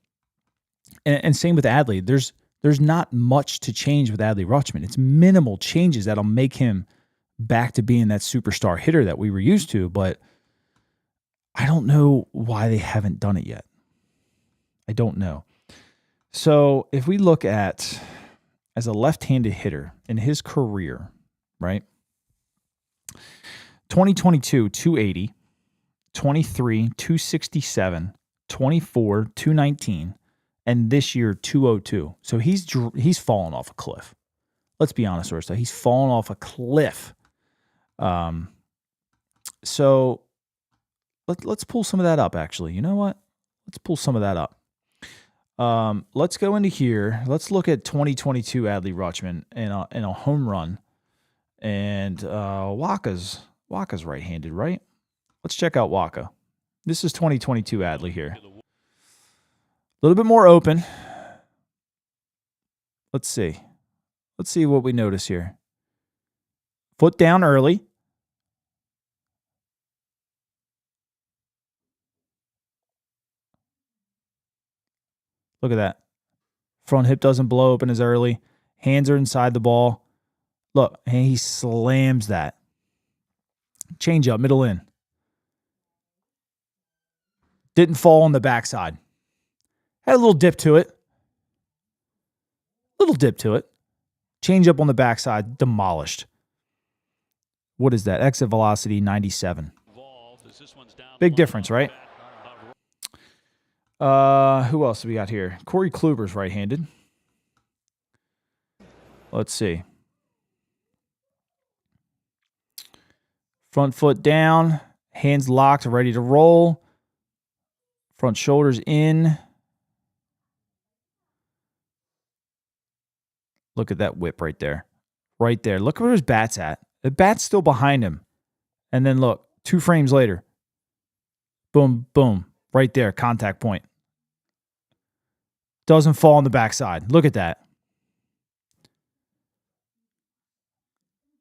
[SPEAKER 2] and same with Adley. There's not much to change with Adley Rutschman. It's minimal changes that'll make him back to being that superstar hitter that we were used to, but I don't know why they haven't done it yet. I don't know. So if we look at as a left-handed hitter in his career, right? 2022, 280, 23, 267, 24, 219, and this year 202. So he's fallen off a cliff. Let's be honest, Orsta. He's fallen off a cliff. So let's pull some of that up, actually. You know what? Let's pull some of that up. Let's go into here. Let's look at 2022 Adley Rutschman in a home run and walk us Waka's right-handed, right? Let's check out Waka. This is 2022 Adley here. A little bit more open. Let's see. Let's see what we notice here. Foot down early. Look at that. Front hip doesn't blow open as early. Hands are inside the ball. Look, and he slams that. Change up, middle in. Didn't fall on the backside. Had a little dip to it. Little dip to it. Change up on the backside, demolished. What is that? Exit velocity 97. Big difference, right? Who else do we got here? Corey Kluber's right-handed. Let's see. Front foot down, hands locked, ready to roll. Front shoulders in. Look at that whip right there. Right there. Look where his bat's at. The bat's still behind him. And then look, 2 frames later. Boom, boom. Right there, contact point. Doesn't fall on the backside. Look at that.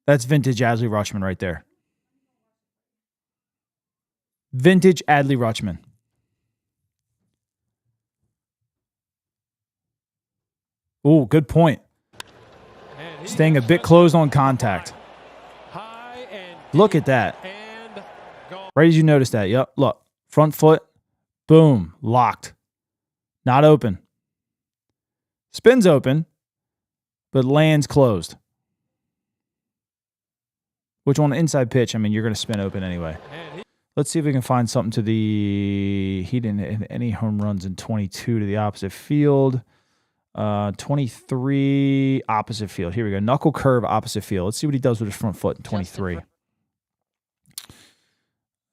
[SPEAKER 2] That's vintage Adley Rutschman right there. Vintage Adley Rutschman. Oh, good point. Staying a bit closed on contact. Look at that. Right as you notice that. Yep, look. Front foot. Boom. Locked. Not open. Spins open, but lands closed. Which on an inside pitch, I mean, you're going to spin open anyway. Let's see if we can find something to the... He didn't hit any home runs in 22 to the opposite field. 23 opposite field. Here we go. Knuckle curve opposite field. Let's see what he does with his front foot in 23.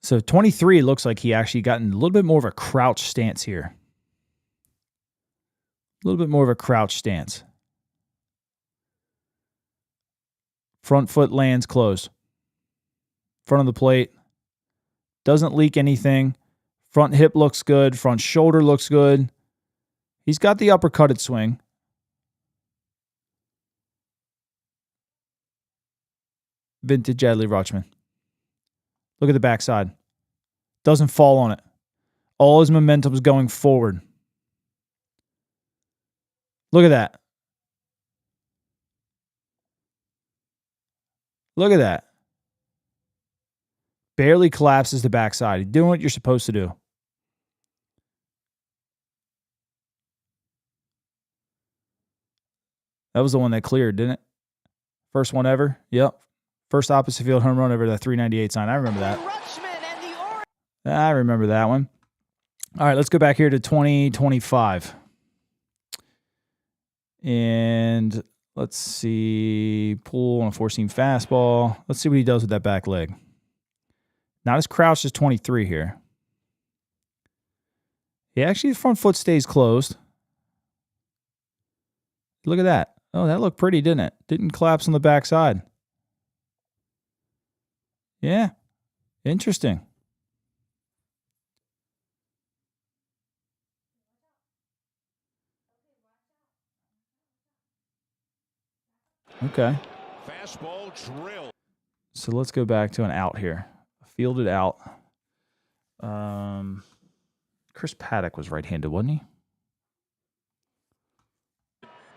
[SPEAKER 2] So 23 looks like he actually gotten a little bit more of a crouch stance here. A little bit more of a crouch stance. Front foot lands closed. Front of the plate. Doesn't leak anything. Front hip looks good. Front shoulder looks good. He's got the uppercutted swing. Vintage Adley Rutschman. Look at the backside. Doesn't fall on it. All his momentum is going forward. Look at that. Look at that. Barely collapses the backside. You're doing what you're supposed to do. That was the one that cleared, didn't it? First one ever? Yep. First opposite field home run over that 398 sign. I remember that. I remember that one. All right, let's go back here to 2025. And let's see. Pull on a 4-seam fastball. Let's see what he does with that back leg. Not as crouched as 23 here. Yeah, actually, the front foot stays closed. Look at that. Oh, that looked pretty, didn't it? Didn't collapse on the backside. Yeah. Interesting. Okay. Fastball drill. So let's go back to an out here. Fielded out. Chris Paddock was right-handed, wasn't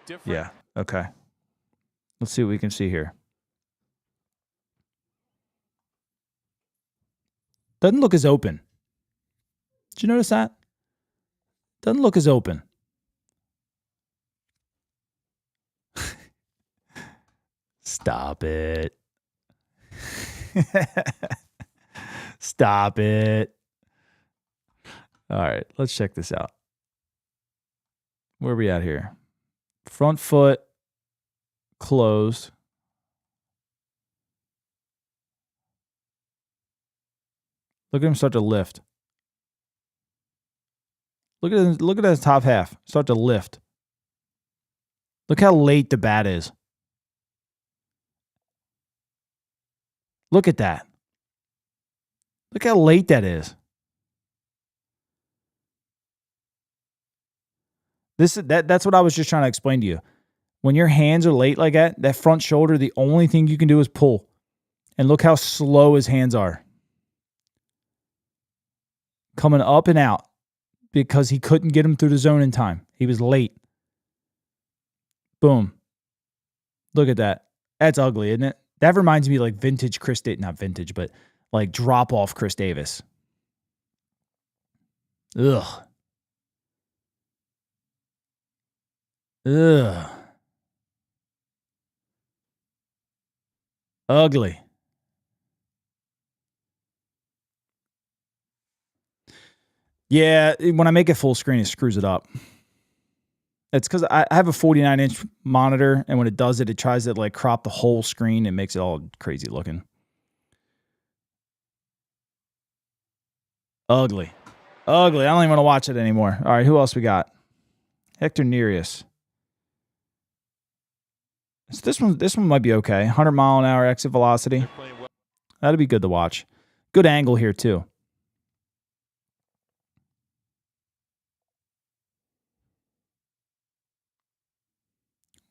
[SPEAKER 2] he? Yeah. Okay. Let's see what we can see here. Doesn't look as open. Did you notice that? Doesn't look as open. Stop it. Stop it. All right, let's check this out. Where are we at here? Front foot closed. Look at him start to lift. Look at his top half. Start to lift. Look how late the bat is. Look at that. Look how late that is. That's what I was just trying to explain to you. When your hands are late like that front shoulder, the only thing you can do is pull. And look how slow his hands are. Coming up and out because he couldn't get him through the zone in time. He was late. Boom. Look at that. That's ugly, isn't it? That reminds me like vintage Chris Davis. Not vintage, but like drop-off Chris Davis. Ugh. Ugh. Ugly. Yeah, when I make it full screen, it screws it up. It's because I have a 49-inch monitor, and when it does it, it tries to like crop the whole screen and makes it all crazy looking. Ugly. Ugly. I don't even want to watch it anymore. All right, who else we got? Hector Nereus. So this one might be okay. 100-mile-an-hour exit velocity. That'd be good to watch. Good angle here, too.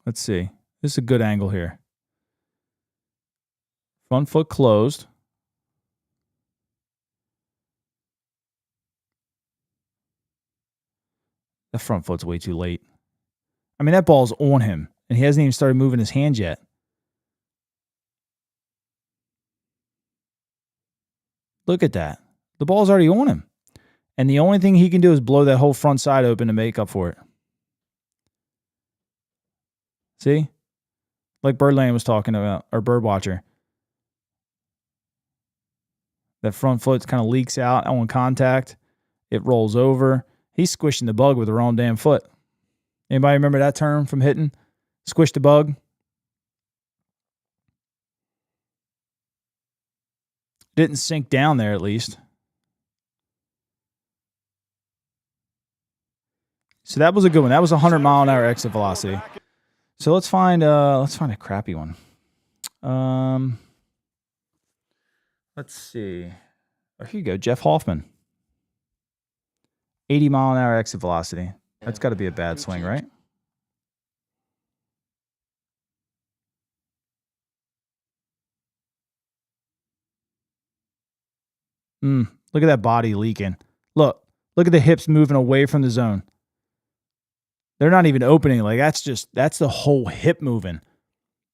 [SPEAKER 2] Let's see. This is a good angle here. Front foot closed. The front foot's way too late. I mean, that ball's on him, and he hasn't even started moving his hands yet. Look at that. The ball's already on him. And the only thing he can do is blow that whole front side open to make up for it. See? Like Birdland was talking about, or Birdwatcher. That front foot kind of leaks out on contact. It rolls over. He's squishing the bug with the wrong damn foot. Anybody remember that term from hitting? Squish the bug? Didn't sink down there at least. So that was a good one. That was 100-mile-an-hour exit velocity. So let's find a crappy one. Let's see. Oh, here you go, Jeff Hoffman. 80-mile-an-hour exit velocity. That's got to be a bad swing, right? Look at that body leaking. Look at the hips moving away from the zone. They're not even opening. Like that's the whole hip moving.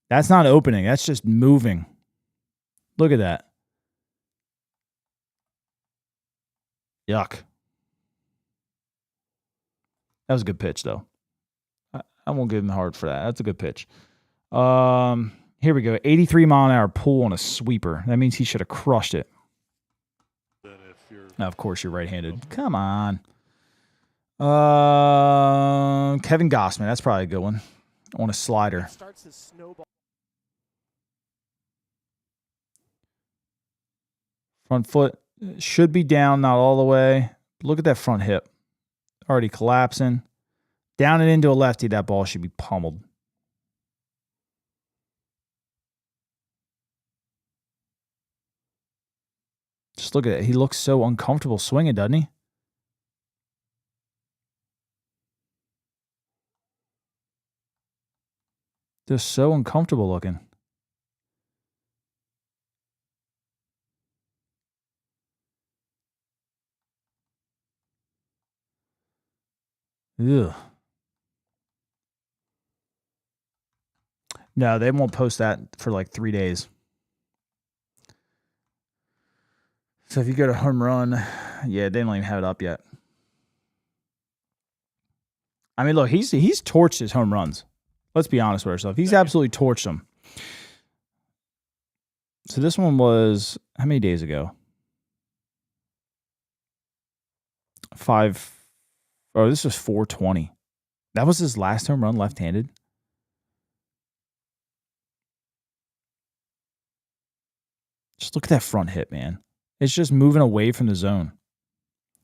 [SPEAKER 2] That's not opening. That's just moving. Look at that. Yuck. That was a good pitch, though. I won't give him hard for that. That's a good pitch. Here we go. 83-mile-an-hour pull on a sweeper. That means he should have crushed it. Now, of course, you're right-handed. Come on. Kevin Gossman. That's probably a good one. On a slider. Front foot should be down, not all the way. Look at that front hip. Already collapsing. Down and into a lefty, that ball should be pummeled. Just look at it. He looks so uncomfortable swinging, doesn't he? Just so uncomfortable looking. Ugh. No, they won't post that for like 3 days. So if you go to home run, yeah, they don't even have it up yet. I mean, look, he's torched his home runs. Let's be honest with ourselves. He's absolutely torched them. So this one was, how many days ago? 5. Oh, this was 420. That was his last home run left-handed. Just look at that front hit, man. It's just moving away from the zone.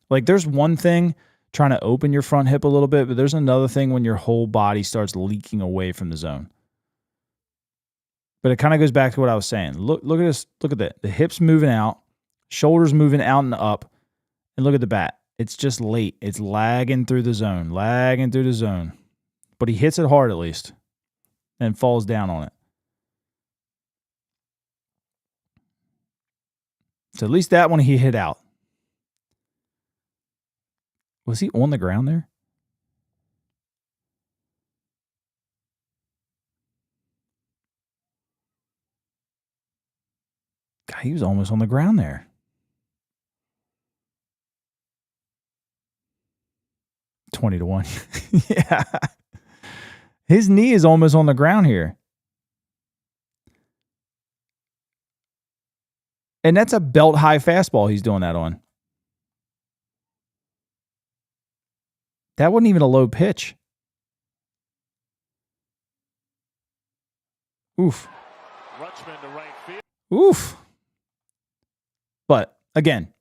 [SPEAKER 2] Like, there's one thing trying to open your front hip a little bit, but there's another thing when your whole body starts leaking away from the zone. But it kind of goes back to what I was saying. Look at this. Look at that. The hips moving out. Shoulders moving out and up. And look at the bat. It's just late. It's lagging through the zone. But he hits it hard at least and falls down on it. So at least that one he hit out. Was he on the ground there? God, he was almost on the ground there. $20-1. Yeah. His knee is almost on the ground here. And that's a belt high fastball he's doing that on. That wasn't even a low pitch. Oof.
[SPEAKER 3] Rutschman to right field.
[SPEAKER 2] Oof. But again,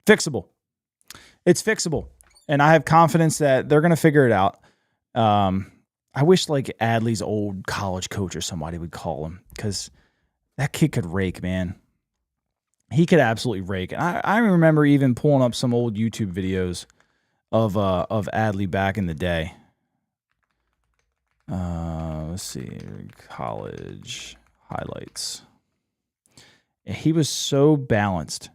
[SPEAKER 2] fixable. It's fixable. And I have confidence that they're going to figure it out. I wish like Adley's old college coach or somebody would call him, because that kid could rake, man. He could absolutely rake. And I remember even pulling up some old YouTube videos of Adley back in the day. Let's see, college highlights. He was so balanced.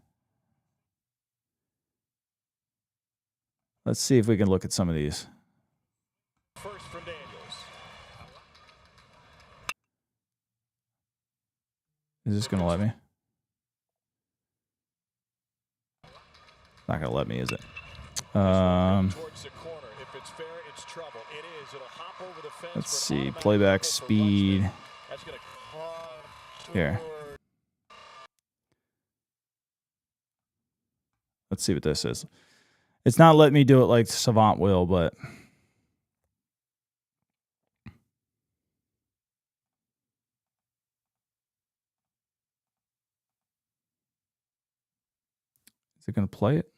[SPEAKER 2] Let's see if we can look at some of these.
[SPEAKER 3] First from Daniels.
[SPEAKER 2] Is this going to let me? Not going to let me, is it? Let's see. Playback speed. Here. Let's see what this is. It's not letting me do it like Savant will, but is it going to play it?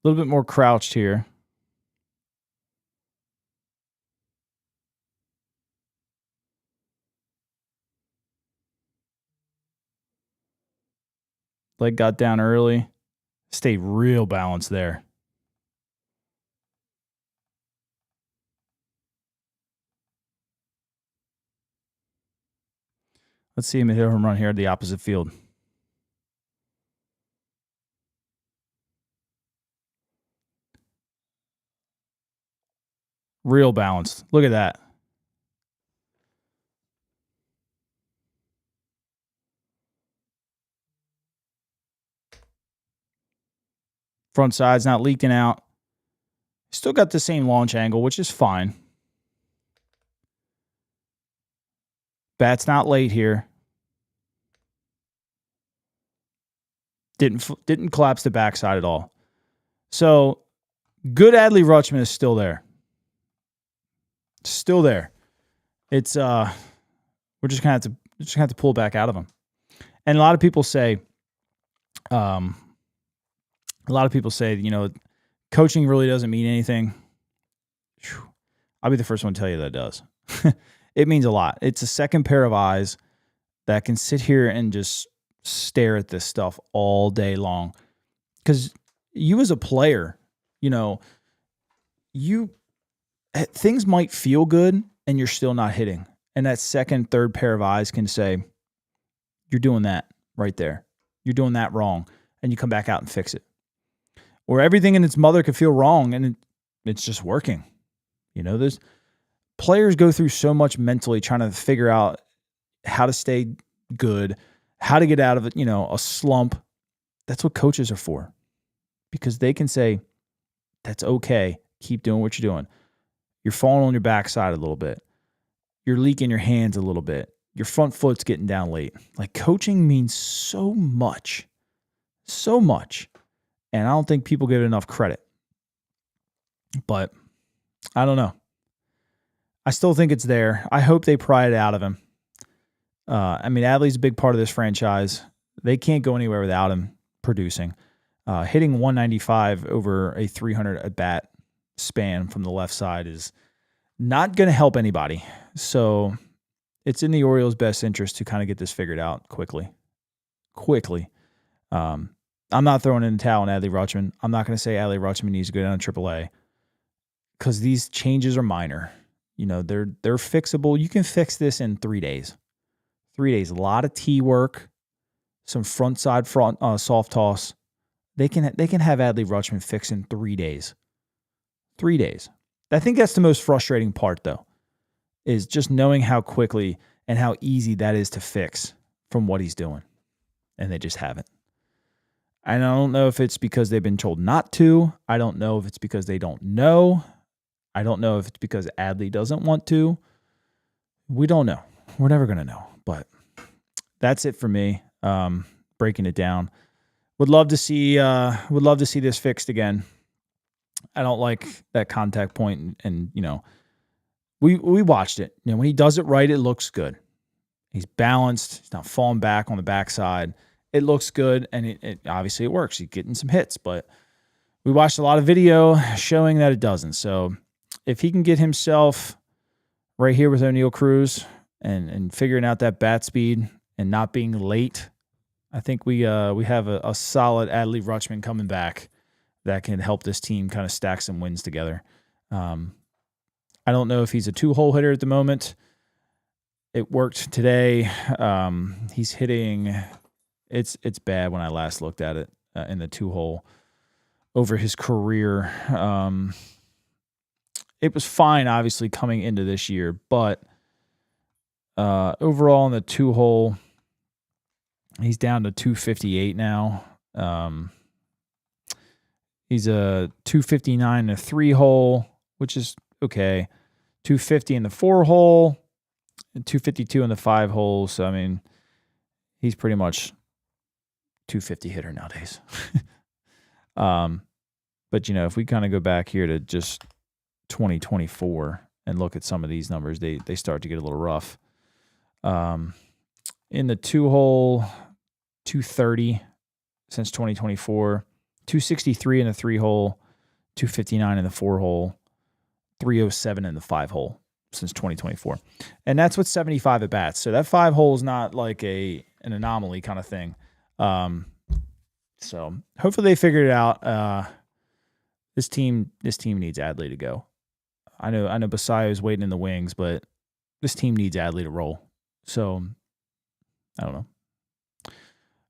[SPEAKER 2] A little bit more crouched here. Leg got down early. Stayed real balanced there. Let's see him hit a home run here at the opposite field. Real balanced. Look at that. Front side's not leaking out. Still got the same launch angle, which is fine. Bat's not late here. Didn't collapse the backside at all. So good Adley Rutschman is still there. Still there. It's we're just gonna have to pull back out of him. And a lot of people say, you know, coaching really doesn't mean anything. Whew. I'll be the first one to tell you that it does. It means a lot. It's a second pair of eyes that can sit here and just stare at this stuff all day long. Because you as a player, you know, things might feel good and you're still not hitting. And that second, third pair of eyes can say, you're doing that right there. You're doing that wrong. And you come back out and fix it. Or everything in its mother could feel wrong and it's just working. You know, there's players go through so much mentally trying to figure out how to stay good, how to get out of it, you know, a slump. That's what coaches are for. Because they can say, that's okay. Keep doing what you're doing. You're falling on your backside a little bit. You're leaking your hands a little bit. Your front foot's getting down late. Like, coaching means so much. So much. And I don't think people give it enough credit. But I don't know. I still think it's there. I hope they pry it out of him. I mean, Adley's a big part of this franchise. They can't go anywhere without him producing. Hitting 195 over a 300 at bat span from the left side is not going to help anybody. So it's in the Orioles' best interest to kind of get this figured out quickly. I'm not throwing in the towel on Adley Rutschman. I'm not going to say Adley Rutschman needs to go down to AAA because these changes are minor. You know, they're fixable. You can fix this in 3 days. 3 days. A lot of tee work, some front soft toss. They can have Adley Rutschman fixed in 3 days. 3 days. I think that's the most frustrating part, though, is just knowing how quickly and how easy that is to fix from what he's doing. And they just haven't. And I don't know if it's because they've been told not to. I don't know if it's because they don't know. I don't know if it's because Adley doesn't want to. We don't know. We're never going to know. But that's it for me. Breaking it down. Would love to see this fixed again. I don't like that contact point, and you know, we watched it. You know, when he does it right, it looks good. He's balanced. He's not falling back on the backside. It looks good, and it obviously it works. He's getting some hits, but we watched a lot of video showing that it doesn't. So if he can get himself right here with O'Neal Cruz and figuring out that bat speed and not being late, I think we have a solid Adley Rutschman coming back that can help this team kind of stack some wins together. I don't know if he's a 2-hole hitter at the moment. It worked today. He's hitting. It's bad when I last looked at it in the 2-hole over his career. It was fine, obviously, coming into this year, but overall in the 2-hole, he's down to 258 now. He's a 259 in a 3-hole, which is okay. 250 in the 4-hole, and 252 in the 5-hole. So, I mean, he's pretty much 250 hitter nowadays. But, you know, if we kind of go back here to just 2024 and look at some of these numbers, they start to get a little rough. In the 2-hole, 230 since 2024. 263 in the 3-hole, 259 in the 4-hole, 307 in the 5-hole since 2024. And that's with 75 at bats. So that 5-hole is not like an anomaly kind of thing. So hopefully they figured it out. This team needs Adley to go. I know Basayo is waiting in the wings, but this team needs Adley to roll. So I don't know.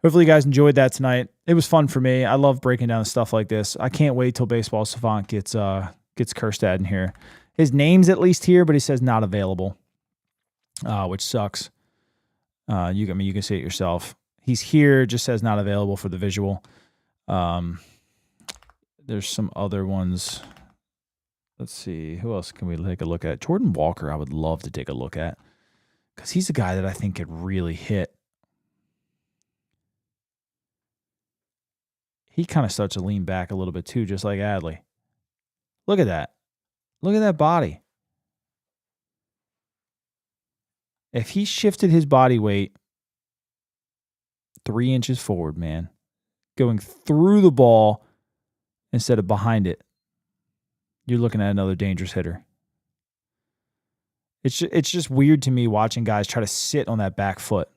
[SPEAKER 2] Hopefully you guys enjoyed that tonight. It was fun for me. I love breaking down stuff like this. I can't wait till Baseball Savant gets Kerstad in here. His name's at least here, but he says not available, which sucks. You can see it yourself. He's here, just says not available for the visual. There's some other ones. Let's see. Who else can we take a look at? Jordan Walker, I would love to take a look at because he's a guy that I think could really hit. He kind of starts to lean back a little bit too, just like Adley. Look at that. Look at that body. If he shifted his body weight 3 inches forward, man, going through the ball instead of behind it, you're looking at another dangerous hitter. It's just weird to me watching guys try to sit on that back foot.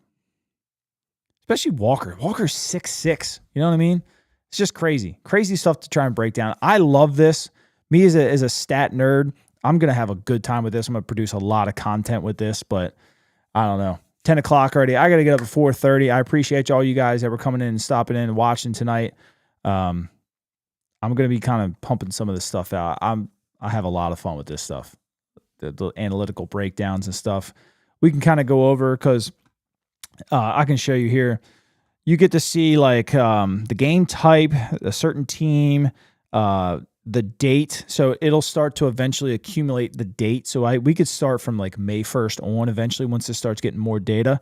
[SPEAKER 2] Especially Walker. Walker's 6'6". You know what I mean? It's just crazy. Crazy stuff to try and break down. I love this. Me as a stat nerd, I'm going to have a good time with this. I'm going to produce a lot of content with this, but I don't know. 10 o'clock already. I got to get up at 4:30. I appreciate all you guys that were coming in and stopping in and watching tonight. I'm going to be kind of pumping some of this stuff out. I have a lot of fun with this stuff. The analytical breakdowns and stuff. We can kind of go over because I can show you here. You get to see like the game type, a certain team, the date. So it'll start to eventually accumulate the date. So we could start from like May 1st on eventually once this starts getting more data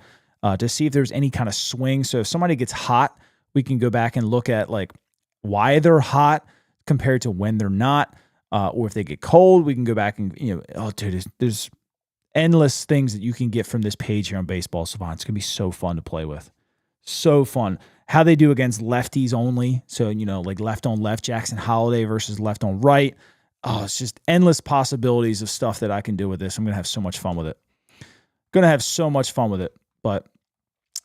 [SPEAKER 2] to see if there's any kind of swing. So if somebody gets hot, we can go back and look at like why they're hot compared to when they're not. Or if they get cold, we can go back and, there's endless things that you can get from this page here on Baseball Savant. It's going to be so fun to play with. So fun. How they do against lefties only. So, like left on left, Jackson Holiday versus left on right. Oh, it's just endless possibilities of stuff that I can do with this. I'm going to have so much fun with it. But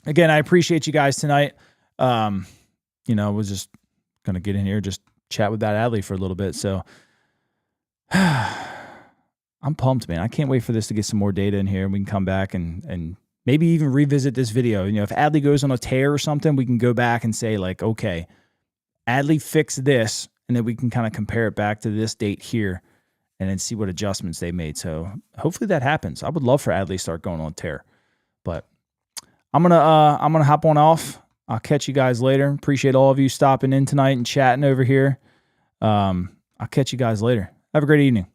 [SPEAKER 2] again, I appreciate you guys tonight. We're just going to get in here, just chat with that Adley for a little bit. So I'm pumped, man. I can't wait for this to get some more data in here. We can come back and maybe even revisit this video. If Adley goes on a tear or something, we can go back and say like, okay, Adley fixed this, and then we can kind of compare it back to this date here and then see what adjustments they made. So hopefully that happens. I would love for Adley to start going on a tear. But I'm gonna hop on off. I'll catch you guys later. Appreciate all of you stopping in tonight and chatting over here. I'll catch you guys later. Have a great evening.